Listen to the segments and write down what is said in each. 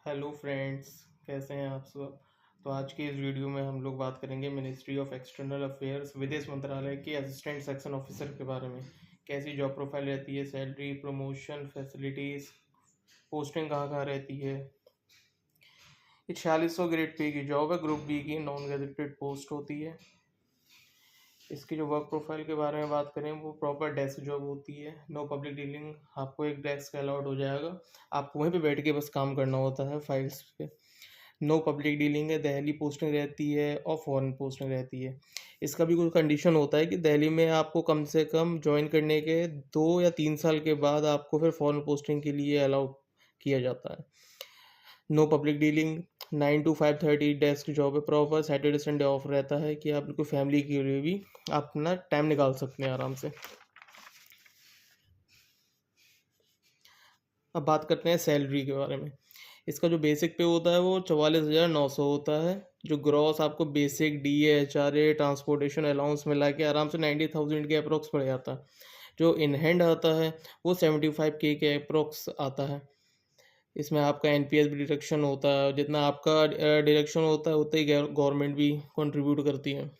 Hello friends, कैसे हैं आप सब। तो आज की इस वीडियो में हम लोग बात करेंगे मिनिस्ट्री ऑफ एक्सटर्नल अफेयर्स विदेश मंत्रालय के असिस्टेंट सेक्शन ऑफिसर के बारे में। कैसी जॉब प्रोफाइल रहती है, सैलरी, प्रमोशन, फैसिलिटीज़, पोस्टिंग कहाँ कहाँ रहती है। ये 4600 ग्रेड पे की जॉब है, ग्रुप बी की नॉन गैजेटेड पोस्ट होती है। इसकी जो वर्क प्रोफाइल के बारे में बात करें, वो प्रॉपर डेस्क जॉब होती है, नो पब्लिक डीलिंग। आपको एक डेस्क अलाउड हो जाएगा, आपको वहीं पे बैठ के बस काम करना होता है फाइल्स पे। नो पब्लिक डीलिंग है, दिल्ली पोस्टिंग रहती है और फॉरेन पोस्टिंग रहती है। इसका भी कोई कंडीशन होता है कि दिल्ली में आपको कम से कम ज्वाइन करने के 2 या 3 साल के बाद आपको फिर फॉरेन पोस्टिंग के लिए अलाउ किया जाता है। No public dealing, 9 to 5:30 desk job है प्रॉपर। सैटरडे संडे ऑफ रहता है कि आप बिल्कुल फैमिली के लिए भी आप अपना टाइम निकाल सकते हैं आराम से। अब बात करते हैं सैलरी के बारे में। इसका जो बेसिक पे होता है वो 44,900 होता है। जो ग्रॉस आपको basic DA HRA transportation allowance मिला के आराम से 90,000 के अप्रोक्स पड़ जाता है। जो इन हैंड आता है वो 75K के अप्रोक्स आता है। इसमें आपका NPS भी डिडक्शन होता है, जितना आपका डिडक्शन होता है उतना ही गवर्नमेंट भी कंट्रीब्यूट करती है।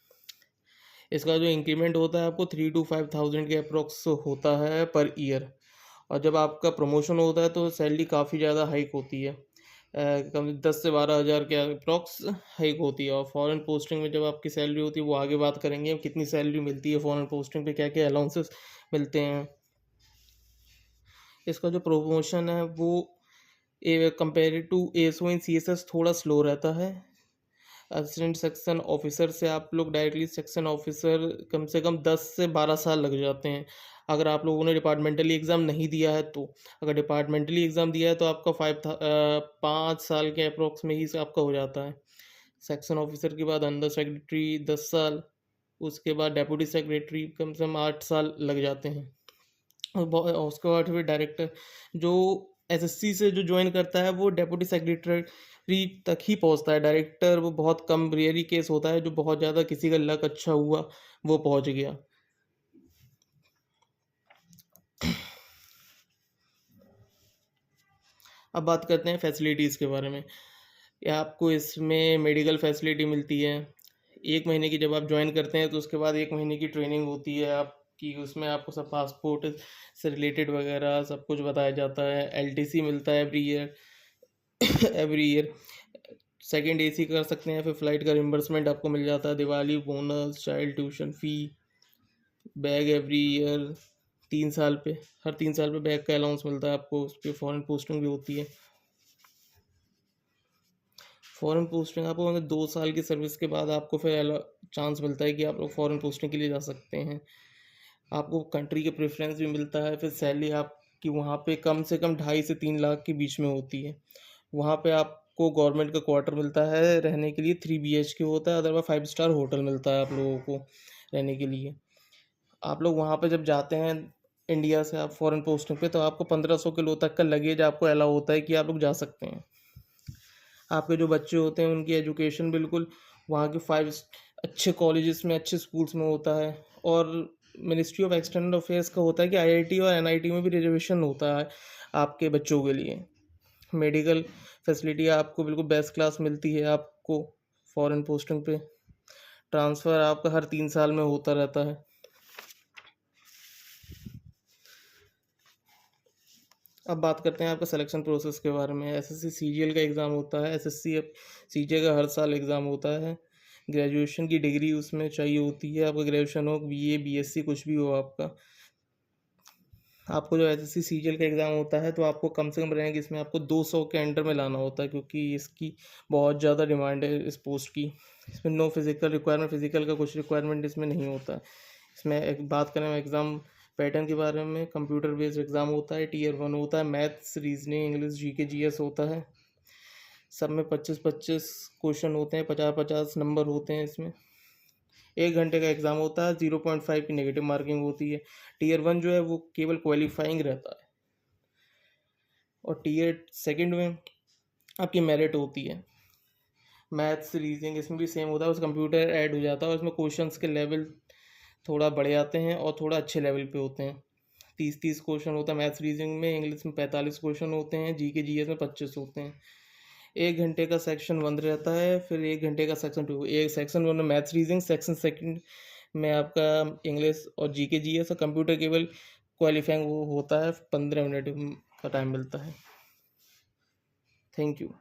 इसका जो इंक्रीमेंट होता है आपको 3 to 5,000 के अप्रोक्स होता है पर ईयर। और जब आपका प्रमोशन होता है तो सैलरी काफ़ी ज़्यादा हाइक होती है, कम 10 से 12 हज़ार के अप्रॉक्स हाइक होती है। और फॉरेन पोस्टिंग में जब आपकी सैलरी होती है वो आगे बात करेंगे, कितनी सैलरी मिलती है फॉरेन पोस्टिंग पे, क्या क्या अलाउंसेस मिलते हैं। इसका जो प्रमोशन है वो compare to ASO in CSS थोड़ा स्लो रहता है। असिस्टेंट सेक्शन ऑफिसर से आप लोग डायरेक्टली सेक्शन ऑफिसर कम से कम 10 से 12 साल लग जाते हैं, अगर आप लोगों ने डिपार्टमेंटली एग्ज़ाम नहीं दिया है तो। अगर डिपार्टमेंटली एग्ज़ाम दिया है तो आपका 5 साल के अप्रोक्स में ही आपका हो जाता है। सेक्शन ऑफिसर के बाद अंडर सेक्रेटरी 10 साल, उसके बाद डेप्यूटी सेक्रेटरी कम से कम 8 साल लग जाते हैं। और उसके बाद फिर डायरेक्टर जो SSC से जो ज्वाइन करता है वो डेप्यूटी सेक्रेटरी तक ही पहुंचता है। डायरेक्टर वो बहुत कम रेयरी केस होता है, जो बहुत ज़्यादा किसी का लक अच्छा हुआ वो पहुंच गया। अब बात करते हैं फैसिलिटीज़ के बारे में। या आपको इसमें मेडिकल फैसिलिटी मिलती है। 1 महीने की जब आप ज्वाइन करते हैं तो उसके बाद 1 महीने की ट्रेनिंग होती है आपकी, उसमें आपको सब पासपोर्ट से रिलेटेड वगैरह सब कुछ बताया जाता है। LTC मिलता है every year every year. Second AC कर सकते हैं, फिर फ्लाइट का रिम्बर्समेंट आपको मिल जाता है, Diwali bonus, child tuition fee, bag every year 3 साल पे, हर 3 साल पे बैग का अलाउंस मिलता है आपको। उस पर फॉरेन पोस्टिंग भी होती है। फॉरेन पोस्टिंग आपको मतलब 2 साल की सर्विस के बाद आपको फिर चांस मिलता है कि आप लोग फॉरेन पोस्टिंग के लिए जा सकते हैं। आपको कंट्री के प्रेफरेंस भी मिलता है। फिर सैलरी आपकी वहाँ पे कम से कम 2.5 से 3 लाख के बीच में होती है। वहाँ पे आपको गवर्नमेंट का क्वार्टर मिलता है रहने के लिए, 3 BHK होता है, अदरवाइज 5 स्टार होटल मिलता है आप लोगों को रहने के लिए। आप लोग वहाँ पे जब जाते हैं इंडिया से आप फॉरेन पोस्टिंग पे, तो आपको 1500 किलो तक का लगेज आपको अलाउ होता है कि आप लोग जा सकते हैं। आपके जो बच्चे होते हैं उनकी एजुकेशन बिल्कुल वहाँ के 5 अच्छे कॉलेजेस में, अच्छे स्कूल्स में होता है। और मिनिस्ट्री ऑफ एक्सटर्नल अफेयर्स का होता है कि IIT और NIT में भी रिजर्वेशन होता है आपके बच्चों के लिए। मेडिकल फैसिलिटी आपको बिल्कुल बेस्ट क्लास मिलती है आपको फॉरेन पोस्टिंग पे। ट्रांसफ़र आपका हर 3 साल में होता रहता है। अब बात करते हैं आपका सिलेक्शन प्रोसेस के बारे में। SSC CGL का एग्ज़ाम होता है। SSC अब CGL का हर साल एग्ज़ाम होता है। ग्रेजुएशन की डिग्री उसमें चाहिए होती है, आपका ग्रेजुएशन हो, BA BSc कुछ भी हो आपका। आपको जो SSC CGL का एग्ज़ाम होता है तो आपको कम से कम रैंक इसमें आपको 200 के अंडर में लाना होता है, क्योंकि इसकी बहुत ज़्यादा डिमांड है इस पोस्ट की। इसमें नो फिजिकल रिक्वायरमेंट, फिजिकल का कुछ रिक्वायरमेंट इसमें नहीं होता है। इसमें एक बात करें एग्ज़ाम पैटर्न के बारे में, कंप्यूटर बेस्ड एग्ज़ाम होता है। Tier 1 होता है, maths, reasoning, English, GK GS होता है। सब में 25-25 क्वेश्चन होते हैं, 50-50 नंबर होते हैं इसमें। 1 घंटे का एग्ज़ाम होता है, 0.5 की नेगेटिव मार्किंग होती है। Tier 1 जो है वो केवल क्वालिफाइंग रहता है। और टीयर सेकंड में आपकी मेरिट होती है। मैथ्स, रीजनिंग इसमें भी सेम होता है, उस कंप्यूटर ऐड हो जाता है और उसमें क्वेश्चंस के लेवल थोड़ा बढ़ जाते हैं और थोड़ा अच्छे लेवल पे होते हैं। 30-30 क्वेश्चन होता है मैथ्स रीजनिंग में, इंग्लिश में 45 क्वेश्चन होते हैं, GK GS में 25 होते हैं। 1 घंटे का सेक्शन 1 रहता है, फिर 1 घंटे का सेक्शन 2। एक सेक्शन 1 में मैथ्स रीजनिंग, सेक्शन सेकंड में आपका इंग्लिश और जीके जीएस और कंप्यूटर केवल क्वालिफाइंग वो होता है, 15 मिनट का टाइम मिलता है। Thank you.